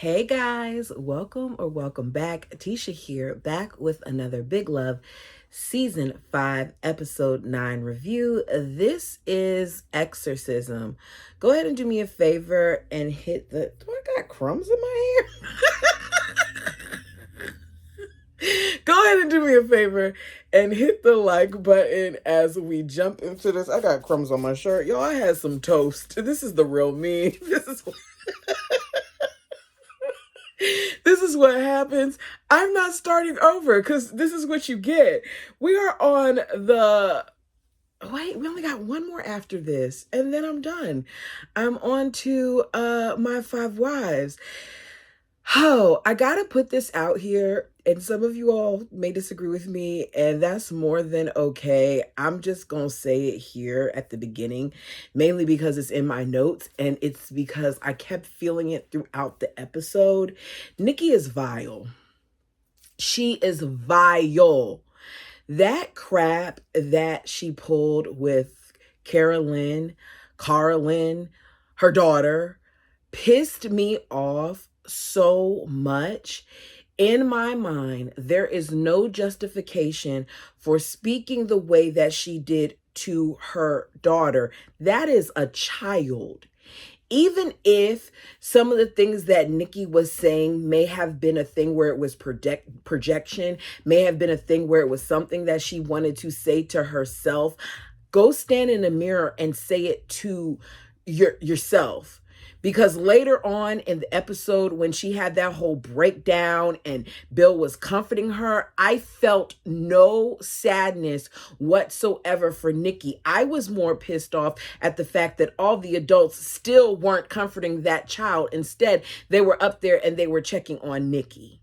Hey guys, welcome back. Tisha here, back with another Big Love Season 5, Episode 9 review. This is Exorcism. Go ahead and do me a favor and hit the... Do I got crumbs in my hair? Go ahead and do me a favor and hit the like button as we jump into this. I got crumbs on my shirt. Y'all, I had some toast. This is the real me. This is what happens. I'm not starting over because this is what you get. We are on the... Wait, we only got one more after this, and then I'm done. I'm on to my 5 wives. Oh, I gotta put this out here, and some of you all may disagree with me, and that's more than okay. I'm just gonna say it here at the beginning, mainly because it's in my notes, and it's because I kept feeling it throughout the episode. Nikki is vile. She is vile. That crap that she pulled with Carolyn, her daughter, pissed me off so much. In my mind, there is no justification for speaking the way that she did to her daughter. That is a child. Even if some of the things that Nikki was saying may have been a thing where it was projection, may have been a thing where it was something that she wanted to say to herself, go stand in the mirror and say it to yourself. Because later on in the episode, when she had that whole breakdown and Bill was comforting her, I felt no sadness whatsoever for Nikki. I was more pissed off at the fact that all the adults still weren't comforting that child. Instead, they were up there and they were checking on Nikki.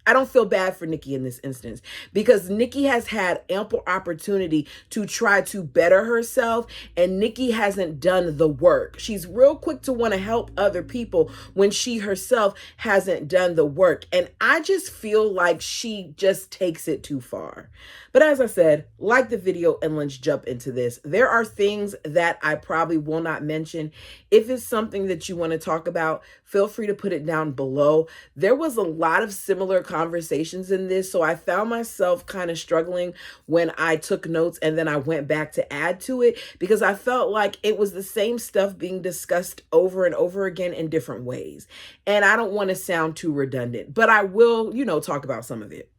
I don't feel bad for Nikki in this instance because Nikki has had ample opportunity to try to better herself, and Nikki hasn't done the work. She's real quick to want to help other people when she herself hasn't done the work. And I just feel like she just takes it too far. But as I said, like the video and let's jump into this. There are things that I probably will not mention. If it's something that you want to talk about, feel free to put it down below. There was a lot of similar conversations in this, so I found myself kind of struggling when I took notes and then I went back to add to it because I felt like it was the same stuff being discussed over and over again in different ways. And I don't want to sound too redundant, but I will, talk about some of it.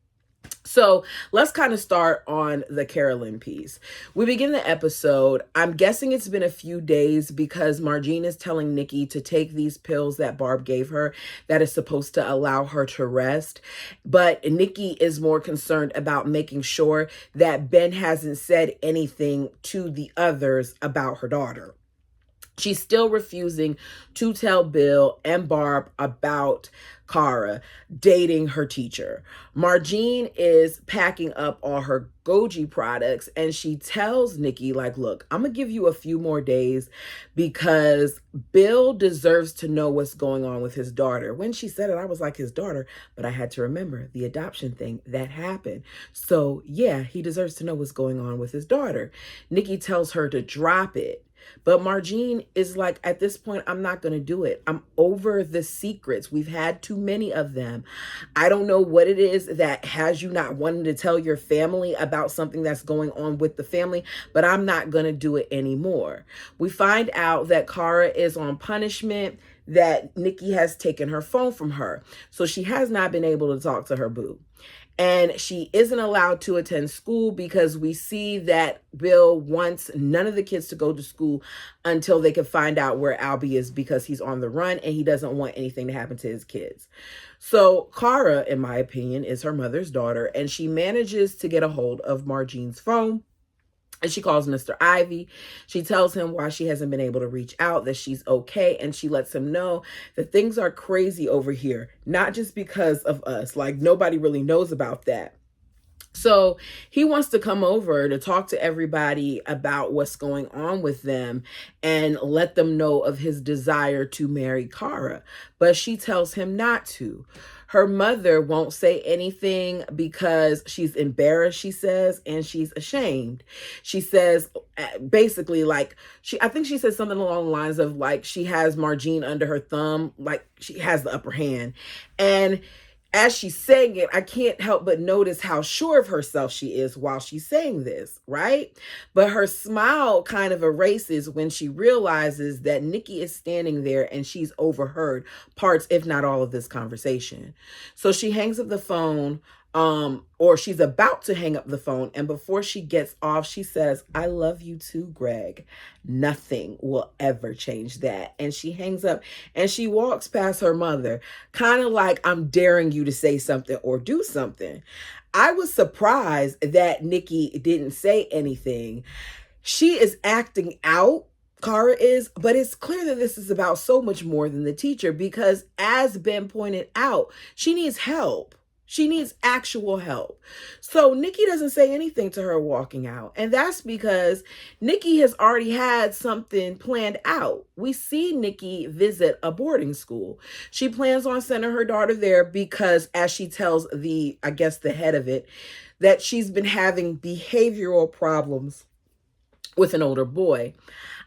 So let's kind of start on the Carolyn piece. We begin the episode. I'm guessing it's been a few days because Margene is telling Nikki to take these pills that Barb gave her that is supposed to allow her to rest. But Nikki is more concerned about making sure that Ben hasn't said anything to the others about her daughter. She's still refusing to tell Bill and Barb about Kara dating her teacher. Margene is packing up all her Goji products and she tells Nikki, look, I'm going to give you a few more days because Bill deserves to know what's going on with his daughter. When she said it, I was like, his daughter, but I had to remember the adoption thing that happened. So yeah, he deserves to know what's going on with his daughter. Nikki tells her to drop it. But Margene is like, at this point, I'm not going to do it. I'm over the secrets. We've had too many of them. I don't know what it is that has you not wanting to tell your family about something that's going on with the family, but I'm not going to do it anymore. We find out that Kara is on punishment, that Nikki has taken her phone from her. So she has not been able to talk to her boo. And she isn't allowed to attend school because we see that Bill wants none of the kids to go to school until they can find out where Albie is because he's on the run and he doesn't want anything to happen to his kids. So Kara, in my opinion, is her mother's daughter, and she manages to get a hold of Margene's phone. And she calls Mr. Ivy. She tells him why she hasn't been able to reach out, that she's okay. And she lets him know that things are crazy over here, not just because of us. Nobody really knows about that. So he wants to come over to talk to everybody about what's going on with them and let them know of his desire to marry Kara. But she tells him not to. Her mother won't say anything because she's embarrassed, she says, and she's ashamed. She says basically like I think she said something along the lines of like she has Margine under her thumb, like she has the upper hand. And as she's saying it, I can't help but notice how sure of herself she is while she's saying this, right? But her smile kind of erases when she realizes that Nikki is standing there and she's overheard parts, if not all of this conversation. So she hangs up the phone, or she's about to hang up the phone. And before she gets off, she says, "I love you too, Greg. Nothing will ever change that." And she hangs up and she walks past her mother, kind of like, "I'm daring you to say something or do something." I was surprised that Nikki didn't say anything. She is acting out, Kara is, but it's clear that this is about so much more than the teacher because, as Ben pointed out, she needs help. She needs actual help. So Nikki doesn't say anything to her walking out. And that's because Nikki has already had something planned out. We see Nikki visit a boarding school. She plans on sending her daughter there because, as she tells the head of it, that she's been having behavioral problems with an older boy.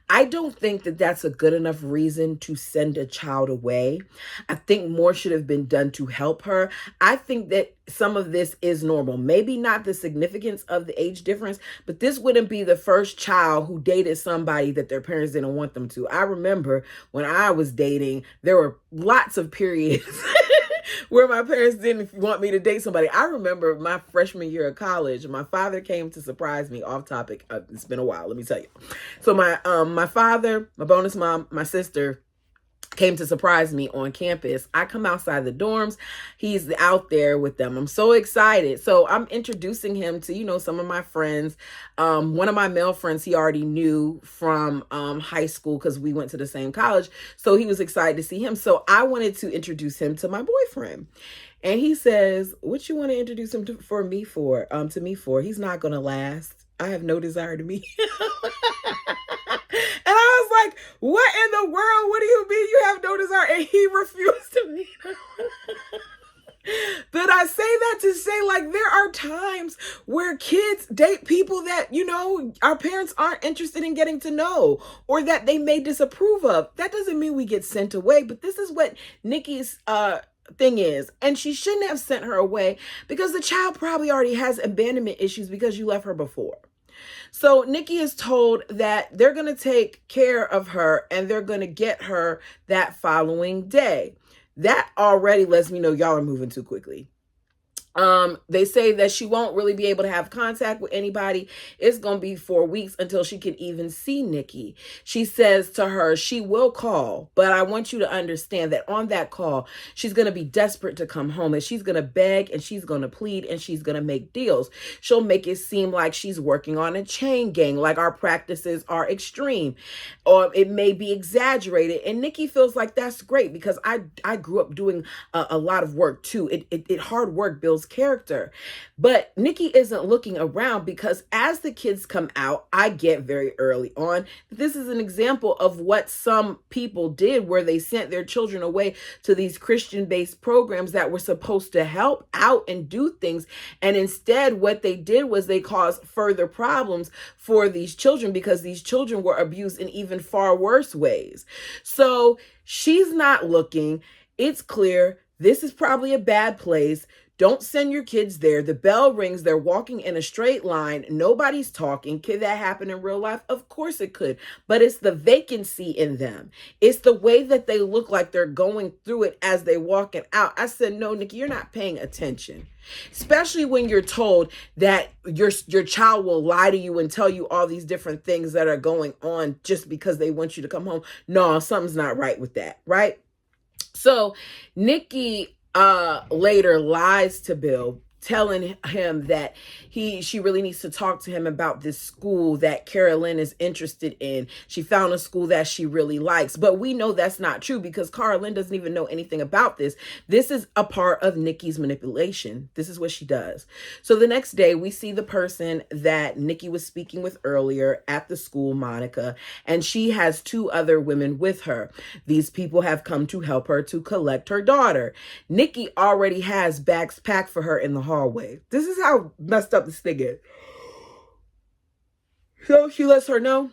I don't think that that's a good enough reason to send a child away. I think more should have been done to help her. I think that some of this is normal. Maybe not the significance of the age difference, but this wouldn't be the first child who dated somebody that their parents didn't want them to. I remember when I was dating, there were lots of periods where my parents didn't want me to date somebody. I remember my freshman year of college, my father came to surprise me. Off topic. It's been a while, let me tell you. So my father, my bonus mom, my sister came to surprise me on campus. I come outside the dorms. He's out there with them. I'm so excited. So I'm introducing him to, some of my friends. One of my male friends he already knew from high school because we went to the same college. So he was excited to see him. So I wanted to introduce him to my boyfriend. And he says, "What you want to introduce him to me for? He's not going to last. I have no desire to meet him." And I was like, "What in the world? What do you mean you have no desire?" And he refused to meet him. But I say that to say, like, there are times where kids date people that, our parents aren't interested in getting to know or that they may disapprove of. That doesn't mean we get sent away. But this is what Nikki's thing is. And she shouldn't have sent her away because the child probably already has abandonment issues because you left her before. So Nikki is told that they're going to take care of her and they're going to get her that following day. That already lets me know y'all are moving too quickly. They say that she won't really be able to have contact with anybody. It's going to be 4 weeks until she can even see Nikki. She says to her, she will call, but I want you to understand that on that call, she's going to be desperate to come home and she's going to beg and she's going to plead and she's going to make deals. She'll make it seem like she's working on a chain gang, like our practices are extreme, or it may be exaggerated. And Nikki feels like that's great because I grew up doing a lot of work too. It hard work builds character. But Nikki isn't looking around because as the kids come out, I get very early on, this is an example of what some people did where they sent their children away to these Christian-based programs that were supposed to help out and do things. And instead, what they did was they caused further problems for these children because these children were abused in even far worse ways. So she's not looking. It's clear this is probably a bad place. Don't send your kids there. The bell rings. They're walking in a straight line. Nobody's talking. Could that happen in real life? Of course it could. But it's the vacancy in them. It's the way that they look like they're going through it as they're walking out. I said, no, Nikki, you're not paying attention. Especially when you're told that your child will lie to you and tell you all these different things that are going on just because they want you to come home. No, something's not right with that, right? So Nikki later lies to Bill, telling him that she really needs to talk to him about this school that Carolyn is interested in. She found a school that she really likes. But we know that's not true because Carolyn doesn't even know anything about this. This is a part of Nikki's manipulation. This is what she does. So the next day we see the person that Nikki was speaking with earlier at the school, Monica, and she has two other women with her. These people have come to help her to collect her daughter. Nikki already has bags packed for her in the hallway. This is how messed up this thing is. So she lets her know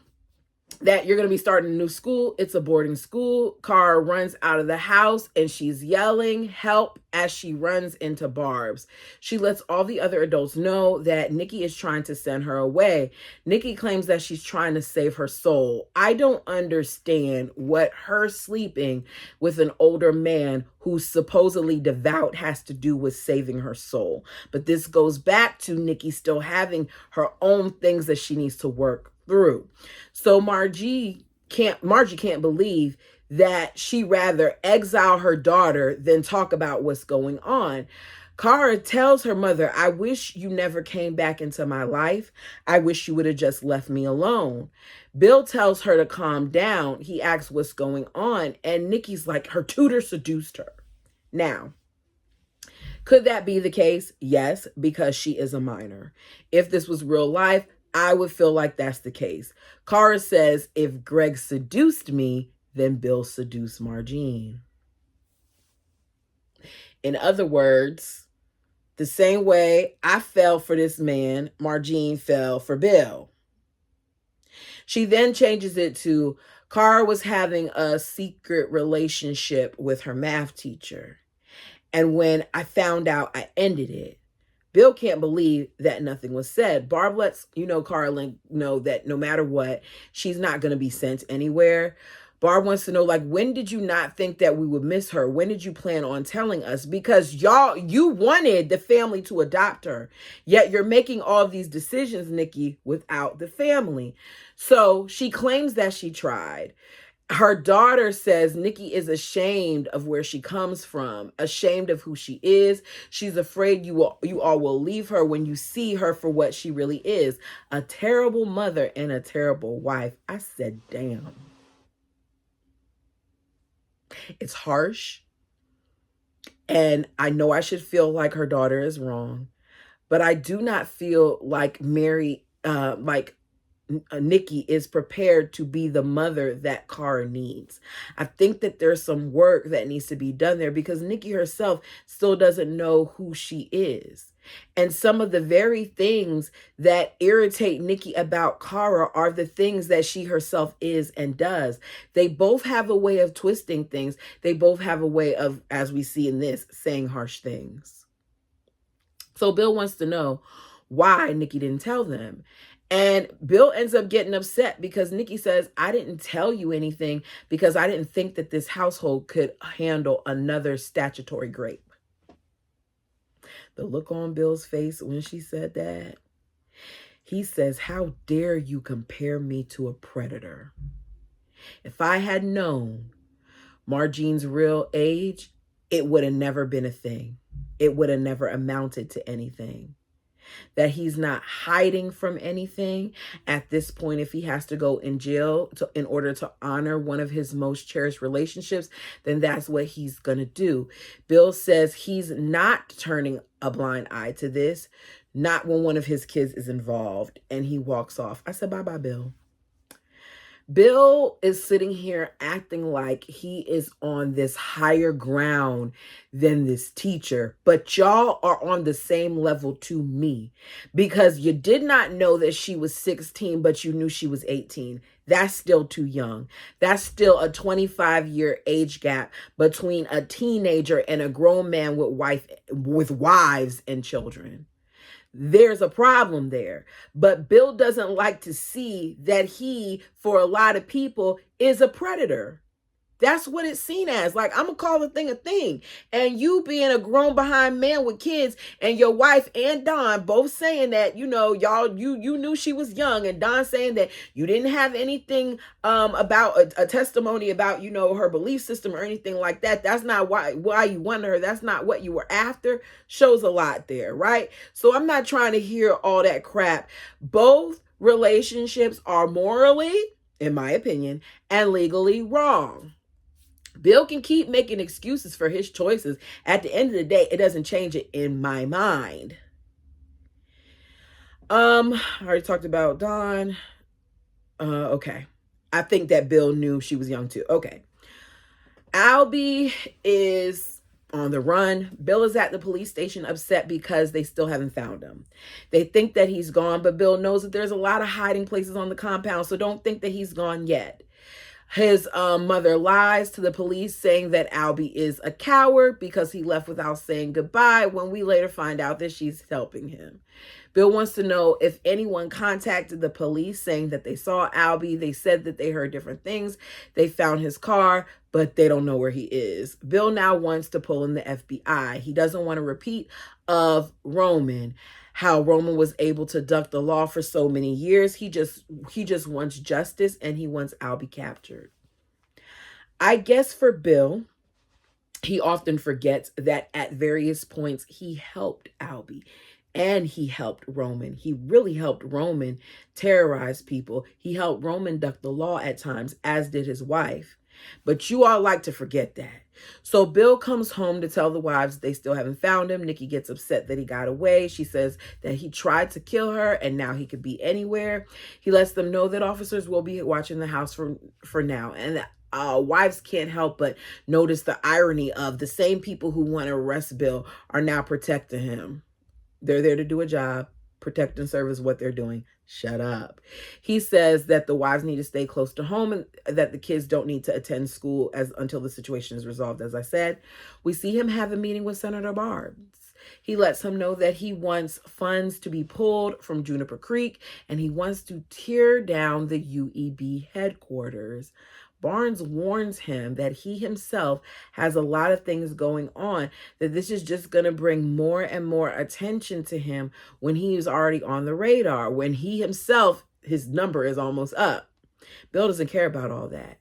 that you're going to be starting a new school. It's a boarding school. Cara runs out of the house and she's yelling help as she runs into Barb's. She lets all the other adults know that Nikki is trying to send her away. Nikki claims that she's trying to save her soul. I don't understand what her sleeping with an older man who's supposedly devout has to do with saving her soul. But this goes back to Nikki still having her own things that she needs to work through. So Margie can't believe that she rather exile her daughter than talk about what's going on. Cara tells her mother, I wish you never came back into my life. I wish you would have just left me alone. Bill tells her to calm down. He asks what's going on. And Nikki's like, her tutor seduced her. Now, could that be the case? Yes, because she is a minor. If this was real life, I would feel like that's the case. Cara says, if Greg seduced me, then Bill seduced Margene. In other words, the same way I fell for this man, Margene fell for Bill. She then changes it to Cara was having a secret relationship with her math teacher. And when I found out, I ended it. Bill can't believe that nothing was said. Barb lets, Carolyn know that no matter what, she's not going to be sent anywhere. Barb wants to know, when did you not think that we would miss her? When did you plan on telling us? Because you wanted the family to adopt her. Yet you're making all of these decisions, Nikki, without the family. So she claims that she tried. Her daughter says Nikki is ashamed of where she comes from, ashamed of who she is. She's afraid you all will leave her when you see her for what she really is, a terrible mother and a terrible wife. I said, damn. It's harsh. And I know I should feel like her daughter is wrong, but I do not feel like Nikki is prepared to be the mother that Cara needs. I think that there's some work that needs to be done there because Nikki herself still doesn't know who she is. And some of the very things that irritate Nikki about Cara are the things that she herself is and does. They both have a way of twisting things. They both have a way of, as we see in this, saying harsh things. So Bill wants to know why Nikki didn't tell them. And Bill ends up getting upset because Nikki says, I didn't tell you anything because I didn't think that this household could handle another statutory grape. The look on Bill's face when she said that, he says, how dare you compare me to a predator? If I had known Margene's real age, it would have never been a thing. It would have never amounted to anything. That he's not hiding from anything at this point. If he has to go in jail in order to honor one of his most cherished relationships, then that's what he's going to do. Bill says he's not turning a blind eye to this, not when one of his kids is involved, and he walks off. I said, bye-bye, Bill. Bill is sitting here acting like he is on this higher ground than this teacher, but y'all are on the same level to me because you did not know that she was 16, but you knew she was 18. That's still too young. That's still a 25-year age gap between a teenager and a grown man with wives and children. There's a problem there. But Bill doesn't like to see that he, for a lot of people, is a predator. That's what it's seen as. Like, I'm gonna call the thing a thing. And you being a grown behind man with kids, and your wife and Don both saying that, y'all, you knew she was young, and Don saying that you didn't have anything about a testimony about, her belief system or anything like that. That's not why you wanted her. That's not what you were after. Shows a lot there, right? So I'm not trying to hear all that crap. Both relationships are morally, in my opinion, and legally wrong. Bill can keep making excuses for his choices. At the end of the day, it doesn't change it in my mind. I already talked about Dawn. Okay. I think that Bill knew she was young too. Okay. Albie is on the run. Bill is at the police station upset because they still haven't found him. They think that he's gone, but Bill knows that there's a lot of hiding places on the compound, so don't think that he's gone yet. His mother lies to the police saying that Albie is a coward because he left without saying goodbye, when we later find out that she's helping him. Bill wants to know if anyone contacted the police saying that they saw Albie. They said that they heard different things. They found his car, but they don't know where he is. Bill now wants to pull in the FBI. He doesn't want a repeat of Roman. How Roman was able to duck the law for so many years. He just wants justice, and he wants Albie captured. I guess for Bill, he often forgets that at various points he helped Albie and he helped Roman. He really helped Roman terrorize people. He helped Roman duck the law at times, as did his wife. But you all like to forget that. So Bill comes home to tell the wives they still haven't found him. Nikki gets upset that he got away. She says that he tried to kill her and now he could be anywhere. He lets them know that officers will be watching the house for now. And wives can't help but notice the irony of the same people who want to arrest Bill are now protecting him. They're there to do a job. Protect and serve is what they're doing. Shut up. He says that the wives need to stay close to home and that the kids don't need to attend school until the situation is resolved. As I said, we see him have a meeting with Senator Barbs. He lets him know that he wants funds to be pulled from Juniper Creek, and he wants to tear down the UEB headquarters. Barnes warns him that he himself has a lot of things going on, that this is just going to bring more and more attention to him when he is already on the radar, when he himself, his number is almost up. Bill doesn't care about all that.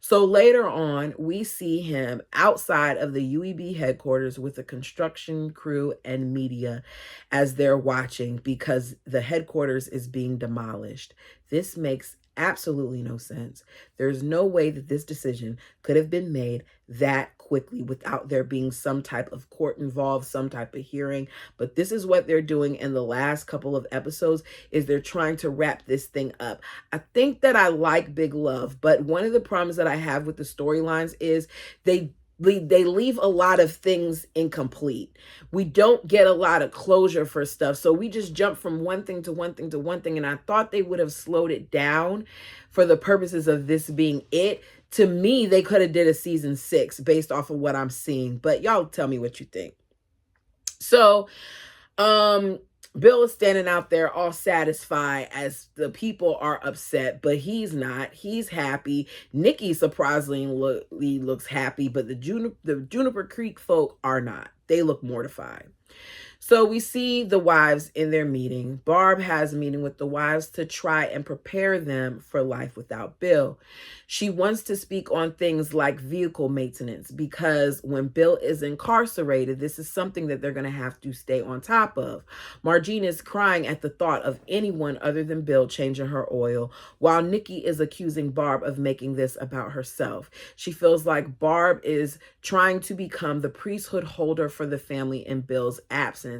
So later on, we see him outside of the UEB headquarters with the construction crew and media as they're watching because the headquarters is being demolished. This makes absolutely no sense. There's no way that this decision could have been made that quickly without there being some type of court involved, some type of hearing. But this is what they're doing in the last couple of episodes, is they're trying to wrap this thing up. I think that I like Big Love, but one of the problems that I have with the storylines is they leave a lot of things incomplete. We don't get a lot of closure for stuff. So we just jump from one thing to one thing to one thing. And I thought they would have slowed it down for the purposes of this being it. To me, they could have did a season 6 based off of what I'm seeing. But y'all tell me what you think. So, Bill is standing out there all satisfied as the people are upset, but he's not. He's happy. Nikki surprisingly looks happy, but the Juniper Creek folk are not. They look mortified. So we see the wives in their meeting. Barb has a meeting with the wives to try and prepare them for life without Bill. She wants to speak on things like vehicle maintenance because when Bill is incarcerated, this is something that they're going to have to stay on top of. Margene is crying at the thought of anyone other than Bill changing her oil, while Nikki is accusing Barb of making this about herself. She feels like Barb is trying to become the priesthood holder for the family in Bill's absence.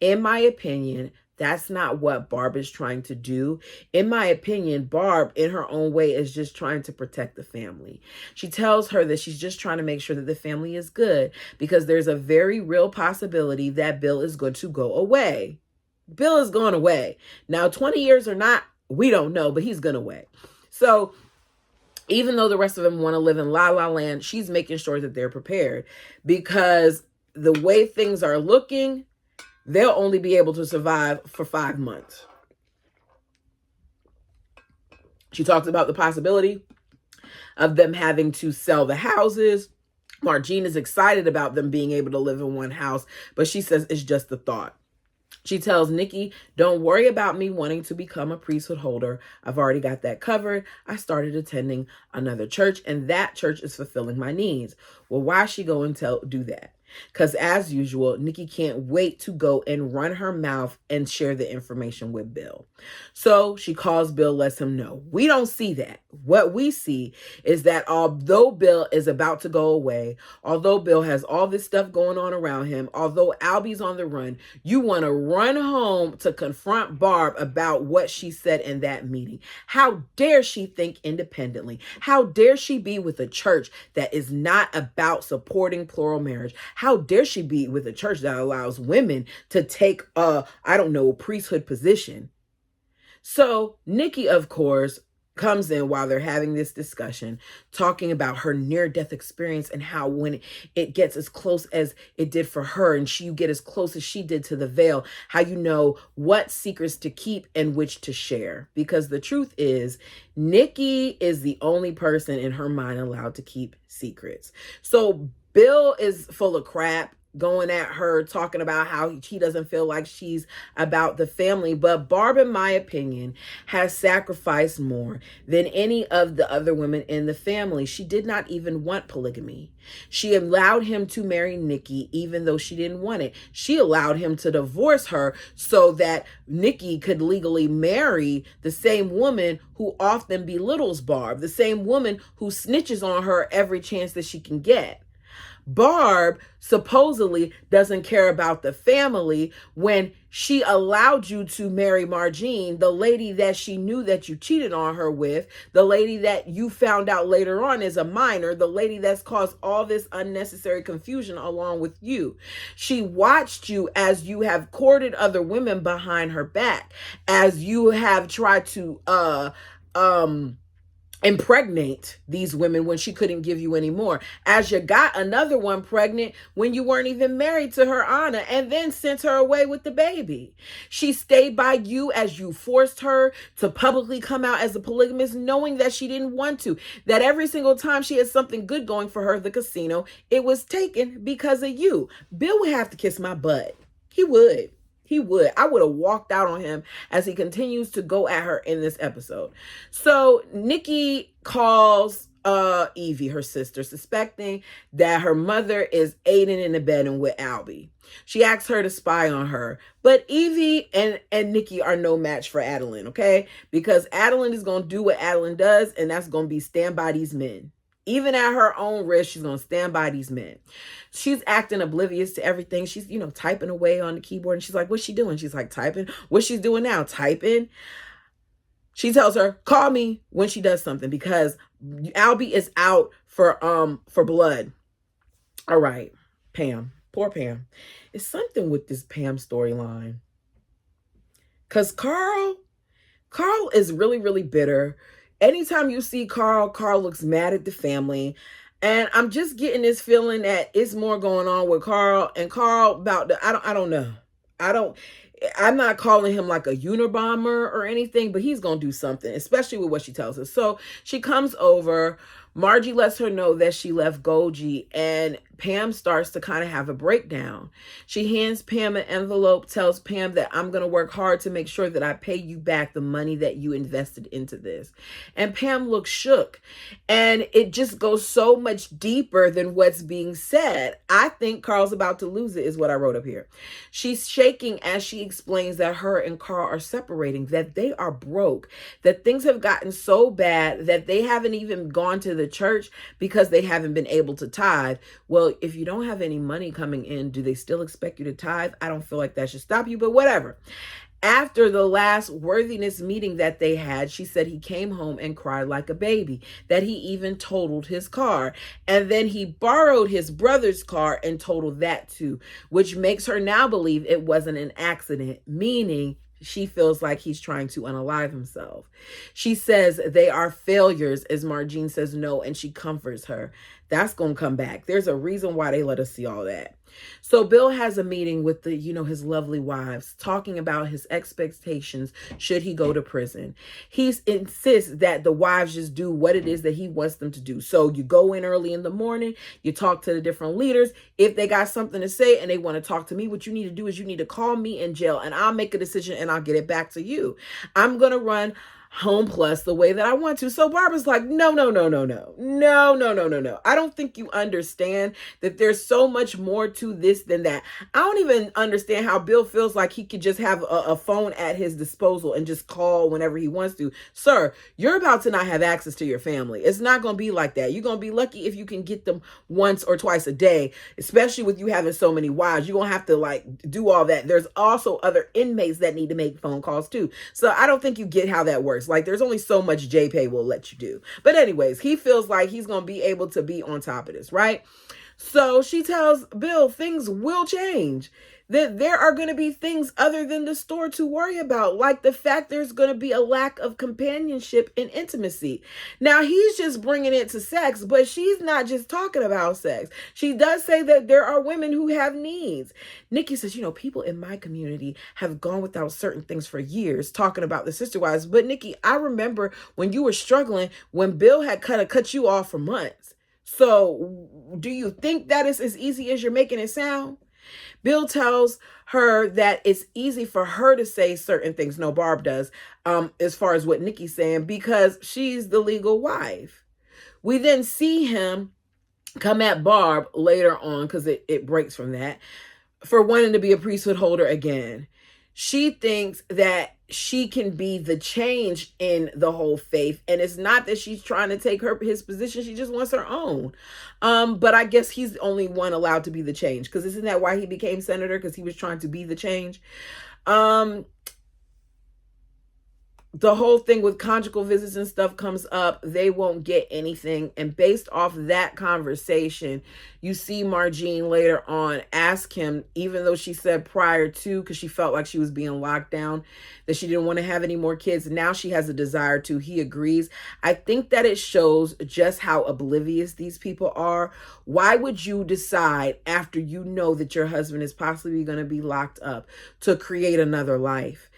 In my opinion, that's not what Barb is trying to do. In my opinion, Barb, in her own way, is just trying to protect the family. She tells her that she's just trying to make sure that the family is good because there's a very real possibility that Bill is going to go away. Bill is going away. Now, 20 years or not, we don't know, but he's going away. So even though the rest of them want to live in La La Land, she's making sure that they're prepared because the way things are looking, they'll only be able to survive for 5 months. She talks about the possibility of them having to sell the houses. Margine is excited about them being able to live in one house, but she says it's just a thought. She tells Nikki, don't worry about me wanting to become a priesthood holder. I've already got that covered. I started attending another church, and that church is fulfilling my needs. Well, why is she going to do that? Because as usual, Nikki can't wait to go and run her mouth and share the information with Bill. So she calls Bill, lets him know. We don't see that. What we see is that although Bill is about to go away, although Bill has all this stuff going on around him, although Albie's on the run, you want to run home to confront Barb about what she said in that meeting. How dare she think independently? How dare she be with a church that is not about supporting plural marriage? How dare she be with a church that allows women to take priesthood position? So Nikki, of course, comes in while they're having this discussion, talking about her near-death experience and how when it gets as close as it did for her and you get as close as she did to the veil, how you know what secrets to keep and which to share. Because the truth is, Nikki is the only person in her mind allowed to keep secrets. So Bill is full of crap, going at her, talking about how he doesn't feel like she's about the family. But Barb, in my opinion, has sacrificed more than any of the other women in the family. She did not even want polygamy. She allowed him to marry Nikki, even though she didn't want it. She allowed him to divorce her so that Nikki could legally marry the same woman who often belittles Barb, the same woman who snitches on her every chance that she can get. Barb supposedly doesn't care about the family when she allowed you to marry Margine, the lady that she knew that you cheated on her with, the lady that you found out later on is a minor, the lady that's caused all this unnecessary confusion along with you. She watched you as you have courted other women behind her back, as you have tried to impregnate these women when she couldn't give you any more, as you got another one pregnant when you weren't even married to her, Anna, and then sent her away with the baby. She stayed by you as you forced her to publicly come out as a polygamist, knowing that she didn't want to, that every single time she had something good going for her, the casino, it was taken because of you. Bill would have to kiss my butt. He would. He would. I would have walked out on him as he continues to go at her in this episode. So Nikki calls Evie, her sister, suspecting that her mother is aiding and abetting with Albie. She asks her to spy on her. But Evie and Nikki are no match for Adeline, okay? Because Adeline is going to do what Adeline does, and that's going to be stand by these men. Even at her own risk, she's going to stand by these men. She's acting oblivious to everything. She's, typing away on the keyboard. And she's like, what's she doing? She's like, typing. What's she doing now? Typing. She tells her, call me when she does something because Albie is out for blood. All right, Pam. Poor Pam. It's something with this Pam storyline. Because Carl is really, really bitter. Anytime you see Carl looks mad at the family. And I'm just getting this feeling that it's more going on with Carl and Carl about I don't know. I'm not calling him like a Unabomber or anything, but he's going to do something, especially with what she tells us. So she comes over. Margie lets her know that she left Golgi, and Pam starts to kind of have a breakdown. She hands Pam an envelope, tells Pam that I'm going to work hard to make sure that I pay you back the money that you invested into this. And Pam looks shook, and it just goes so much deeper than what's being said. I think Carl's about to lose it is what I wrote up here. She's shaking as she explains that her and Carl are separating, that they are broke, that things have gotten so bad that they haven't even gone to the church because they haven't been able to tithe. Well, if you don't have any money coming in, do they still expect you to tithe? I don't feel like that should stop you, but whatever. After the last worthiness meeting that they had, she said he came home and cried like a baby, that he even totaled his car. And then he borrowed his brother's car and totaled that too, which makes her now believe it wasn't an accident, meaning she feels like he's trying to unalive himself. She says they are failures as Margine says no, and she comforts her. That's going to come back. There's a reason why they let us see all that. So Bill has a meeting with his lovely wives, talking about his expectations should he go to prison. He insists that the wives just do what it is that he wants them to do. So you go in early in the morning, you talk to the different leaders. If they got something to say and they want to talk to me, what you need to do is you need to call me in jail and I'll make a decision and I'll get it back to you. I'm going to run Home Plus the way that I want to. So Barbara's like, no. I don't think you understand that there's so much more to this than that. I don't even understand how Bill feels like he could just have a phone at his disposal and just call whenever he wants to. Sir, you're about to not have access to your family. It's not going to be like that. You're going to be lucky if you can get them once or twice a day, especially with you having so many wives. You're going to have to do all that. There's also other inmates that need to make phone calls too. So I don't think you get how that works. There's only so much JPay will let you do. But anyways, he feels like he's going to be able to be on top of this, right? So she tells Bill things will change. That there are going to be things other than the store to worry about, like the fact there's going to be a lack of companionship and intimacy. Now, he's just bringing it to sex, but she's not just talking about sex. She does say that there are women who have needs. Nikki says, people in my community have gone without certain things for years, talking about the sister wives. But Nikki, I remember when you were struggling, when Bill had cut you off for months. So do you think that is as easy as you're making it sound? Bill tells her that it's easy for her to say certain things. No, Barb does, as far as what Nikki's saying, because she's the legal wife. We then see him come at Barb later on, because it breaks from that, for wanting to be a priesthood holder again. She thinks that she can be the change in the whole faith. And it's not that she's trying to take his position. She just wants her own. But I guess he's the only one allowed to be the change. Because isn't that why he became senator? Because he was trying to be the change. The whole thing with conjugal visits and stuff comes up. They won't get anything. And based off that conversation, you see Margene later on ask him, even though she said prior to, because she felt like she was being locked down, that she didn't want to have any more kids. Now she has a desire to. He agrees. I think that it shows just how oblivious these people are. Why would you decide after you know that your husband is possibly going to be locked up to create another life?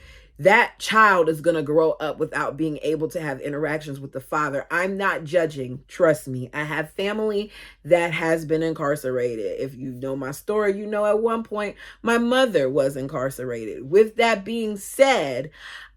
That child is going to grow up without being able to have interactions with the father. I'm not judging. Trust me. I have family that has been incarcerated. If you know my story, you know at one point my mother was incarcerated. With that being said,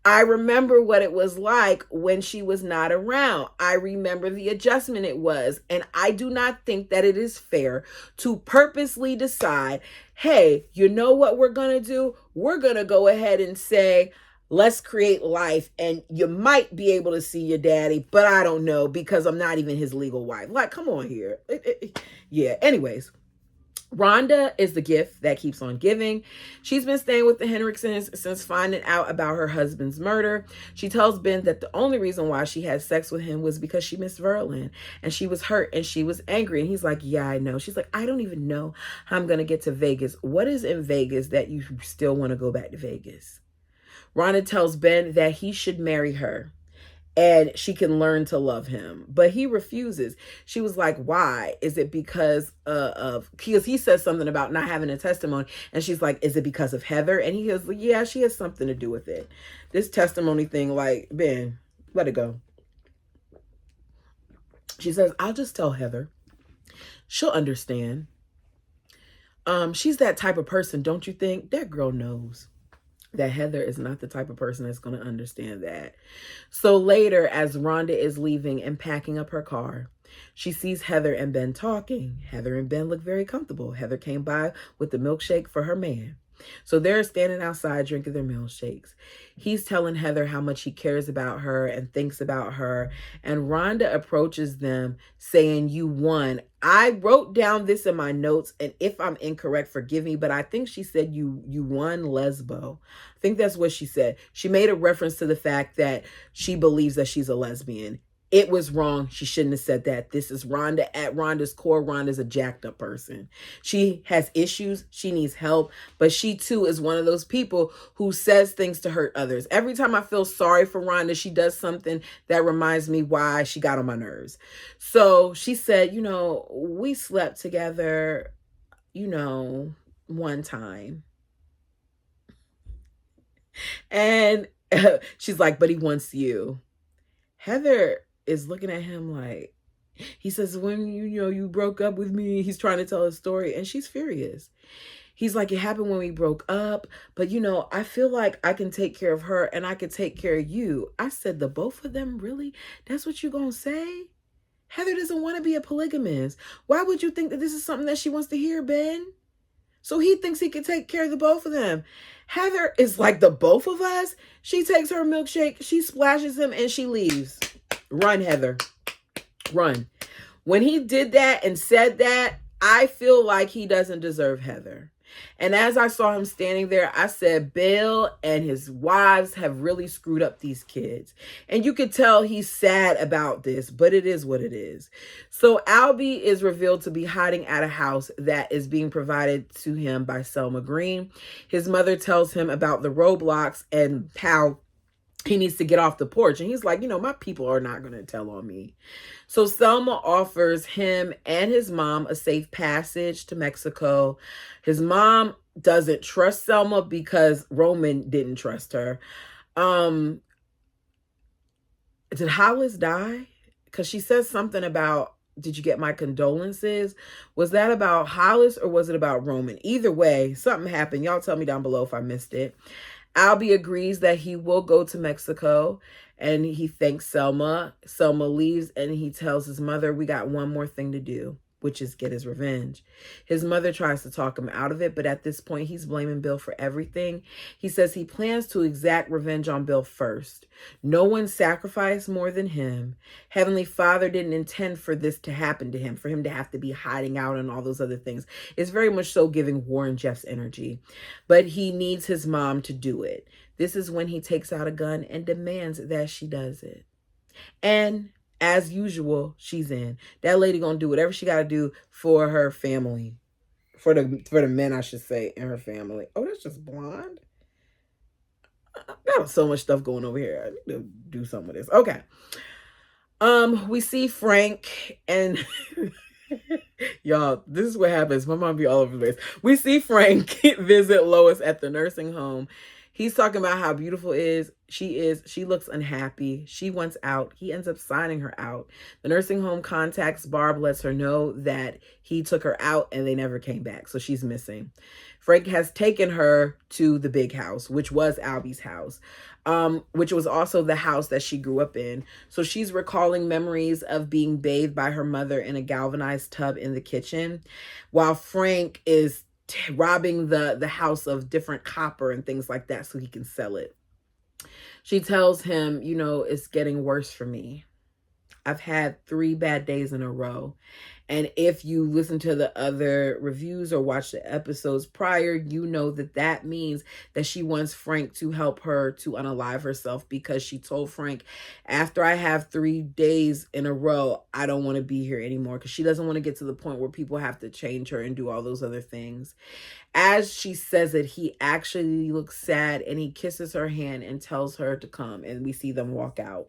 I remember what it was like when she was not around. I remember the adjustment it was. And I do not think that it is fair to purposely decide, hey, you know what we're going to do? We're going to go ahead and say, let's create life, and you might be able to see your daddy, but I don't know because I'm not even his legal wife. Come on here. Yeah, anyways. Rhonda is the gift that keeps on giving. She's been staying with the Henriksons since finding out about her husband's murder. She tells Ben that the only reason why she had sex with him was because she missed Verlin and she was hurt and she was angry. And he's like, yeah, I know. She's like, I don't even know how I'm going to get to Vegas. What is in Vegas that you still want to go back to Vegas? Rhonda tells Ben that he should marry her and she can learn to love him. But he refuses. She was like, why? Is it because because he says something about not having a testimony. And she's like, is it because of Heather? And he goes, yeah, she has something to do with it. This testimony thing, Ben, let it go. She says, I'll just tell Heather. She'll understand. She's that type of person, don't you think? That girl knows that Heather is not the type of person that's going to understand that. So later, as Rhonda is leaving and packing up her car, she sees Heather and Ben talking. Heather and Ben look very comfortable. Heather came by with the milkshake for her man. So they're standing outside drinking their milkshakes. He's telling Heather how much he cares about her and thinks about her. And Rhonda approaches them saying, you won. I wrote down this in my notes, and if I'm incorrect, forgive me, but I think she said you won, lesbo. I think that's what she said. She made a reference to the fact that she believes that she's a lesbian. It was wrong. She shouldn't have said that. This is Rhonda. At Rhonda's core, Rhonda's a jacked up person. She has issues. She needs help. But she too is one of those people who says things to hurt others. Every time I feel sorry for Rhonda, she does something that reminds me why she got on my nerves. So she said, we slept together, one time. And she's like, but he wants you. Heather is looking at him like, he says, when you broke up with me, he's trying to tell a story, and she's furious. He's like, it happened when we broke up, but I feel like I can take care of her and I can take care of you. I said, the both of them, really? That's what you're gonna say? Heather doesn't want to be a polygamist. Why would you think that this is something that she wants to hear, Ben? So he thinks he can take care of the both of them. Heather is like, the both of us? She takes her milkshake, she splashes him, and she leaves. Run, Heather. Run. When he did that and said that, I feel like he doesn't deserve Heather. And as I saw him standing there, I said, Bill and his wives have really screwed up these kids. And you could tell he's sad about this, but it is what it is. So Albie is revealed to be hiding at a house that is being provided to him by Selma Green. His mother tells him about the roadblocks and how he needs to get off the porch. And he's like, my people are not going to tell on me. So Selma offers him and his mom a safe passage to Mexico. His mom doesn't trust Selma because Roman didn't trust her. Did Hollis die? Because she says something about, did you get my condolences? Was that about Hollis or was it about Roman? Either way, something happened. Y'all tell me down below if I missed it. Albie agrees that he will go to Mexico, and he thanks Selma. Selma leaves, and he tells his mother, we got one more thing to do, which is get his revenge. His mother tries to talk him out of it, but at this point, he's blaming Bill for everything. He says he plans to exact revenge on Bill first. No one sacrificed more than him. Heavenly Father didn't intend for this to happen to him, for him to have to be hiding out and all those other things. It's very much so giving Warren Jeff's energy. But he needs his mom to do it. This is when he takes out a gun and demands that she does it. And as usual, she's in. That lady gonna do whatever she gotta do for her family. For the men, I should say, in her family. Oh, that's just blonde. I got so much stuff going over here. I need to do some of this. Okay. We see Frank and y'all, this is what happens. My mom be all over the place. We see Frank visit Lois at the nursing home. He's talking about how beautiful she is. She looks unhappy. She wants out. He ends up signing her out. The nursing home contacts Barb, lets her know that he took her out and they never came back. So she's missing. Frank has taken her to the big house, which was Albie's house, which was also the house that she grew up in. So she's recalling memories of being bathed by her mother in a galvanized tub in the kitchen, while Frank is robbing the house of different copper and things like that so he can sell it. She tells him, it's getting worse for me. I've had 3 bad days in a row. And if you listen to the other reviews or watch the episodes prior, you know that means that she wants Frank to help her to unalive herself, because she told Frank, after I have 3 days in a row, I don't want to be here anymore, because she doesn't want to get to the point where people have to change her and do all those other things. As she says it, he actually looks sad and he kisses her hand and tells her to come, and we see them walk out.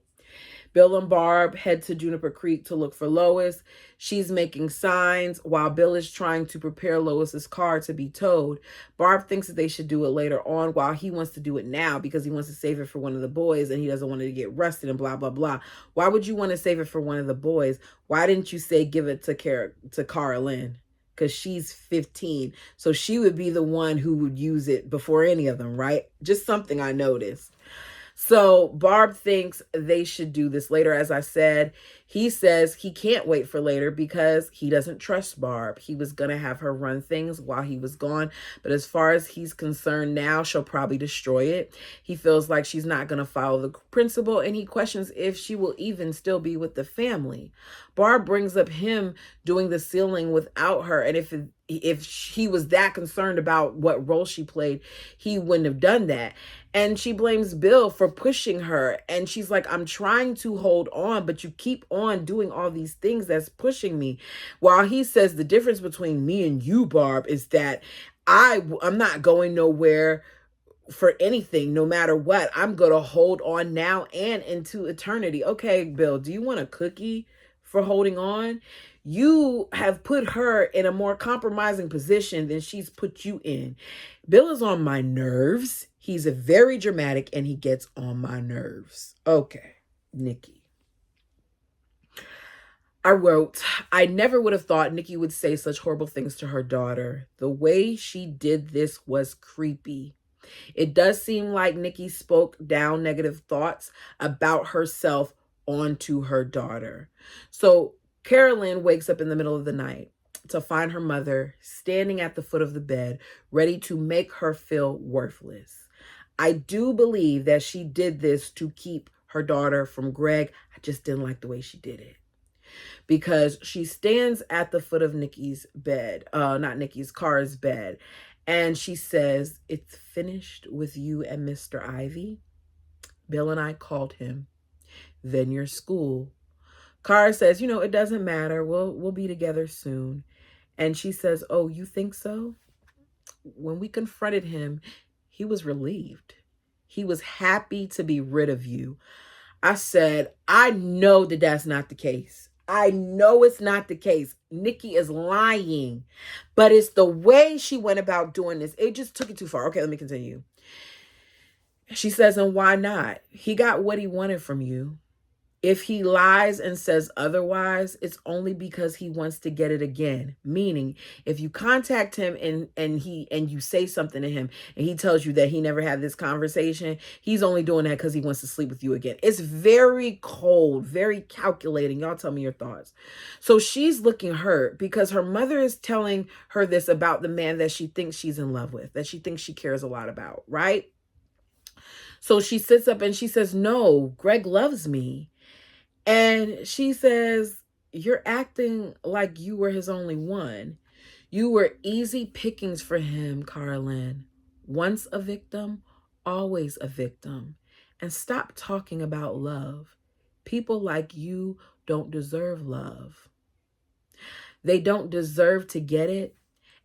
Bill and Barb head to Juniper Creek to look for Lois. She's making signs while Bill is trying to prepare Lois's car to be towed. Barb thinks that they should do it later on, while he wants to do it now because he wants to save it for one of the boys and he doesn't want it to get rusted and blah, blah, blah. Why would you want to save it for one of the boys? Why didn't you say give it to Cara Lynn? Because she's 15. So she would be the one who would use it before any of them, right? Just something I noticed. So Barb thinks they should do this later. As I said, He says he can't wait for later because he doesn't trust Barb. He was going to have her run things while he was gone. But as far as he's concerned now, she'll probably destroy it. He feels like she's not going to follow the principle, and he questions if she will even still be with the family. Barb brings up him doing the sealing without her. And if he was that concerned about what role she played, he wouldn't have done that. And she blames Bill for pushing her. And she's like, I'm trying to hold on, but you keep on doing all these things that's pushing me. While he says the difference between me and you, Barb, is that I'm not going nowhere for anything, no matter what. I'm going to hold on now and into eternity. Okay, Bill, do you want a cookie for holding on? You have put her in a more compromising position than she's put you in. Bill is on my nerves. He's very dramatic and he gets on my nerves. Okay, Nikki. I wrote, I never would have thought Nikki would say such horrible things to her daughter. The way she did this was creepy. It does seem like Nikki spoke down negative thoughts about herself onto her daughter. So Carolyn wakes up in the middle of the night to find her mother standing at the foot of the bed, ready to make her feel worthless. I do believe that she did this to keep her daughter from Greg. I just didn't like the way she did it. Because she stands at the foot of Nikki's bed, not Nikki's, Kara's bed, and she says, it's finished with you and Mr. Ivy. Bill and I called him. Then your school. Kara says, it doesn't matter. We'll be together soon. And she says, oh, you think so? When we confronted him, he was relieved. He was happy to be rid of you. I said, I know that that's not the case. I know it's not the case. Nikki is lying, but it's the way she went about doing this. It just took it too far. Okay, let me continue. She says, and why not? He got what he wanted from you. If he lies and says otherwise, it's only because he wants to get it again. Meaning, if you contact him and you say something to him and he tells you that he never had this conversation, he's only doing that because he wants to sleep with you again. It's very cold, very calculating. Y'all tell me your thoughts. So she's looking hurt because her mother is telling her this about the man that she thinks she's in love with, that she thinks she cares a lot about, right? So she sits up and she says, no, Greg loves me. And she says, you're acting like you were his only one. You were easy pickings for him, Carlin. Once a victim, always a victim. And stop talking about love. People like you don't deserve love. They don't deserve to get it,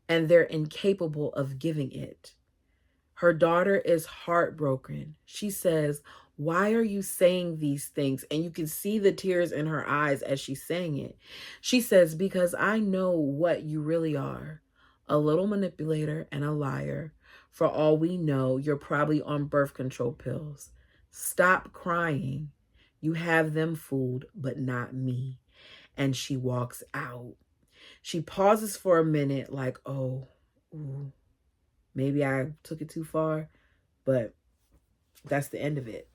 and they're incapable of giving it. Her daughter is heartbroken. She says, why are you saying these things? And you can see the tears in her eyes as she's saying it. She says, because I know what you really are. A little manipulator and a liar. For all we know, you're probably on birth control pills. Stop crying. You have them fooled, but not me. And she walks out. She pauses for a minute like, oh, ooh, maybe I took it too far, but that's the end of it.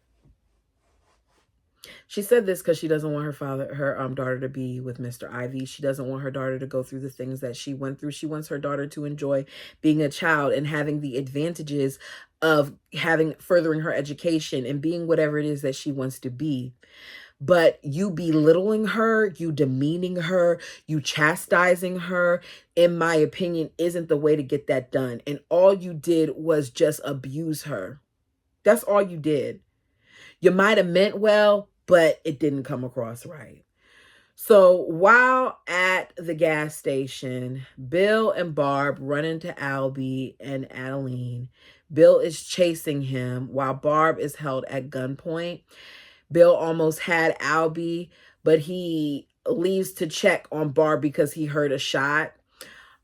She said this because she doesn't want her daughter to be with Mr. Ivy. She doesn't want her daughter to go through the things that she went through. She wants her daughter to enjoy being a child and having the advantages of furthering her education and being whatever it is that she wants to be. But you belittling her, you demeaning her, you chastising her, in my opinion, isn't the way to get that done. And all you did was just abuse her. That's all you did. You might have meant well, but it didn't come across right. So while at the gas station, Bill and Barb run into Albie and Adeline. Bill is chasing him while Barb is held at gunpoint. Bill almost had Albie, but he leaves to check on Barb because he heard a shot.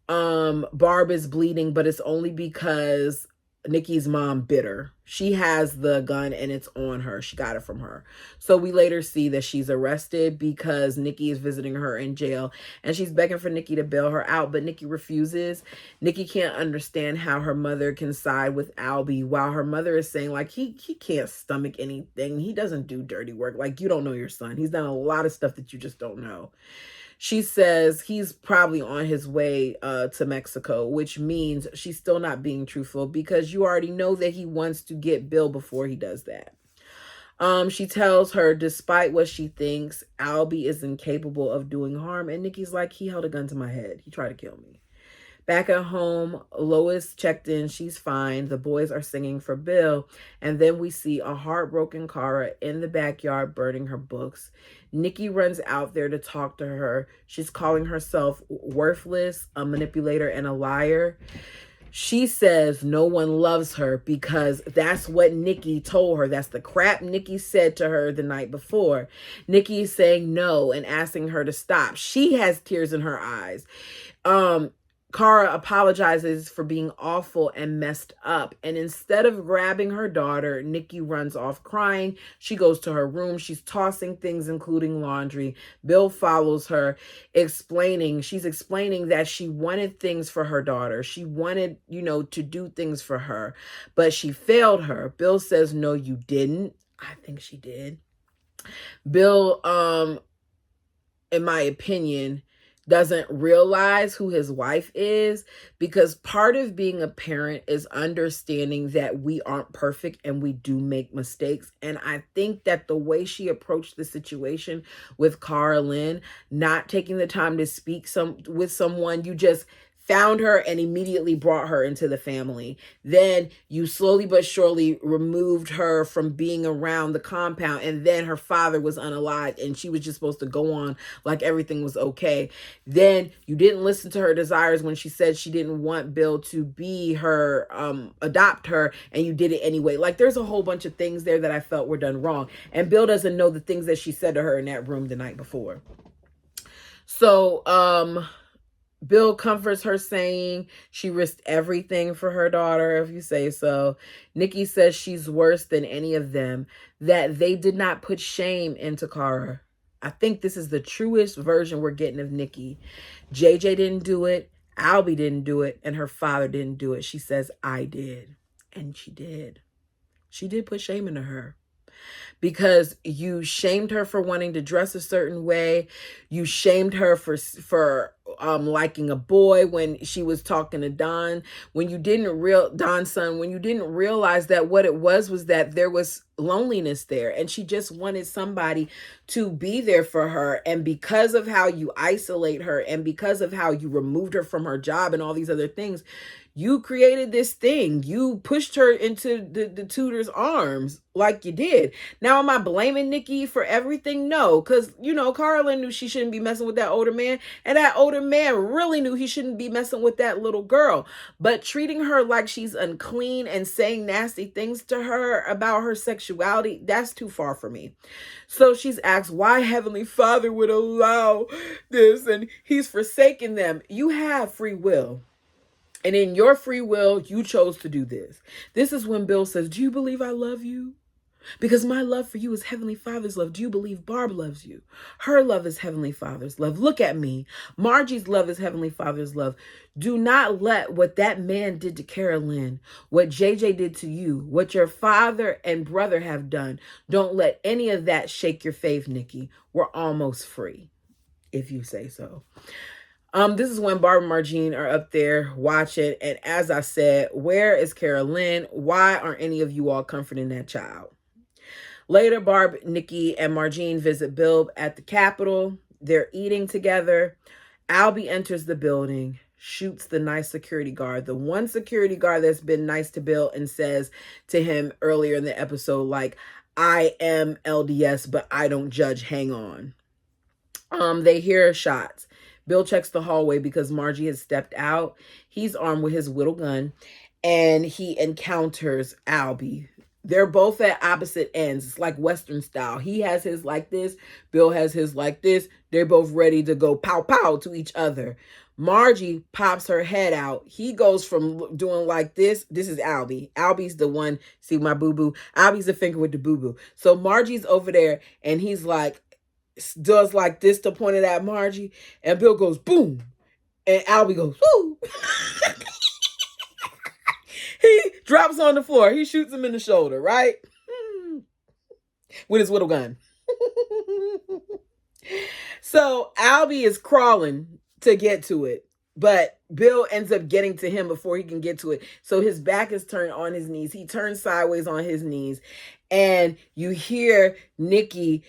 Barb is bleeding, but it's only because Nikki's mom bitter. She has the gun and it's on her. She got it from her. So we later see that she's arrested because Nikki is visiting her in jail and she's begging for Nikki to bail her out, but Nikki refuses. Nikki can't understand how her mother can side with Albie while her mother is saying like he can't stomach anything. He doesn't do dirty work. Like, you don't know your son. He's done a lot of stuff that you just don't know. She says he's probably on his way to Mexico, which means she's still not being truthful because you already know that he wants to get Bill before he does that. She tells her, despite what she thinks, Albie is incapable of doing harm. And Nikki's like, he held a gun to my head. He tried to kill me. Back at home, Lois checked in. She's fine. The boys are singing for Bill. And then we see a heartbroken Kara in the backyard burning her books. Nikki runs out there to talk to her. She's calling herself worthless, a manipulator, and a liar. She says no one loves her because that's what Nikki told her. That's the crap Nikki said to her the night before. Nikki is saying no and asking her to stop. She has tears in her eyes. Kara apologizes for being awful and messed up. And instead of grabbing her daughter, Nikki runs off crying. She goes to her room. She's tossing things, including laundry. Bill follows her, she's explaining that she wanted things for her daughter. She wanted, to do things for her, but she failed her. Bill says, no, you didn't. I think she did. Bill, in my opinion, doesn't realize who his wife is, because part of being a parent is understanding that we aren't perfect and we do make mistakes. And I think that the way she approached the situation with Cara Lynn, not taking the time to speak with someone, you just found her and immediately brought her into the family. Then you slowly but surely removed her from being around the compound, and then her father was unalived and she was just supposed to go on like everything was okay. Then you didn't listen to her desires when she said she didn't want Bill to be her, adopt her, and you did it anyway. Like, there's a whole bunch of things there that I felt were done wrong, and Bill doesn't know the things that she said to her in that room the night before. So, Bill comforts her, saying she risked everything for her daughter, if you say so. Nikki says she's worse than any of them, that they did not put shame into Cara. I think this is the truest version we're getting of Nikki. JJ didn't do it, Albie didn't do it, and her father didn't do it. She says, I did. And she did. She did put shame into her. Because you shamed her for wanting to dress a certain way. You shamed her for liking a boy when she was talking to Don's son, when you didn't realize that what it was that there was loneliness there, and she just wanted somebody to be there for her. And because of how you isolate her, and because of how you removed her from her job and all these other things, you created this thing. You pushed her into the tutor's arms like you did. Now, am I blaming Nikki for everything? No, because, Carla knew she shouldn't be messing with that older man. And that older man really knew he shouldn't be messing with that little girl. But treating her like she's unclean and saying nasty things to her about her sexuality, that's too far for me. So she's asked why Heavenly Father would allow this, and he's forsaken them. You have free will. And in your free will, you chose to do this. This is when Bill says, do you believe I love you? Because my love for you is Heavenly Father's love. Do you believe Barb loves you? Her love is Heavenly Father's love. Look at me. Margie's love is Heavenly Father's love. Do not let what that man did to Carolyn, what JJ did to you, what your father and brother have done, don't let any of that shake your faith, Nikki. We're almost free, if you say so. This is when Barb and Margene are up there watching. And as I said, where is Carolyn? Why aren't any of you all comforting that child? Later, Barb, Nikki, and Margene visit Bill at the Capitol. They're eating together. Albie enters the building, shoots the nice security guard, the one security guard that's been nice to Bill, and says to him earlier in the episode, like, I am LDS, but I don't judge. Hang on. They hear shots. Bill checks the hallway because Margie has stepped out. He's armed with his whittle gun, and he encounters Albie. They're both at opposite ends. It's like Western style. He has his like this. Bill has his like this. They're both ready to go pow pow to each other. Margie pops her head out. He goes from doing like this. This is Albie. Albie's the one, see my boo-boo? Albie's the finger with the boo-boo. So Margie's over there and he's like, does like this to point it at Margie. And Bill goes, boom. And Albie goes, woo. He drops on the floor. He shoots him in the shoulder, right? With his little gun. So Albie is crawling to get to it, but Bill ends up getting to him before he can get to it. So his back is turned on his knees. He turns sideways on his knees, and you hear Nikki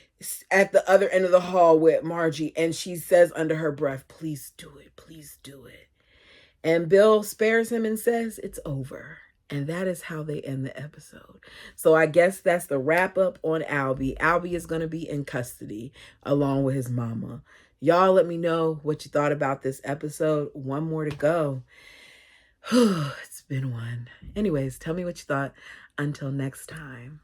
at the other end of the hall with Margie, and she says under her breath, please do it, please do it. And Bill spares him and says, it's over. And that is how they end the episode. So I guess that's the wrap up on Albie. Albie is going to be in custody along with his mama. Y'all let me know what you thought about this episode. One more to go. It's been one. Anyways, tell me what you thought. Until next time.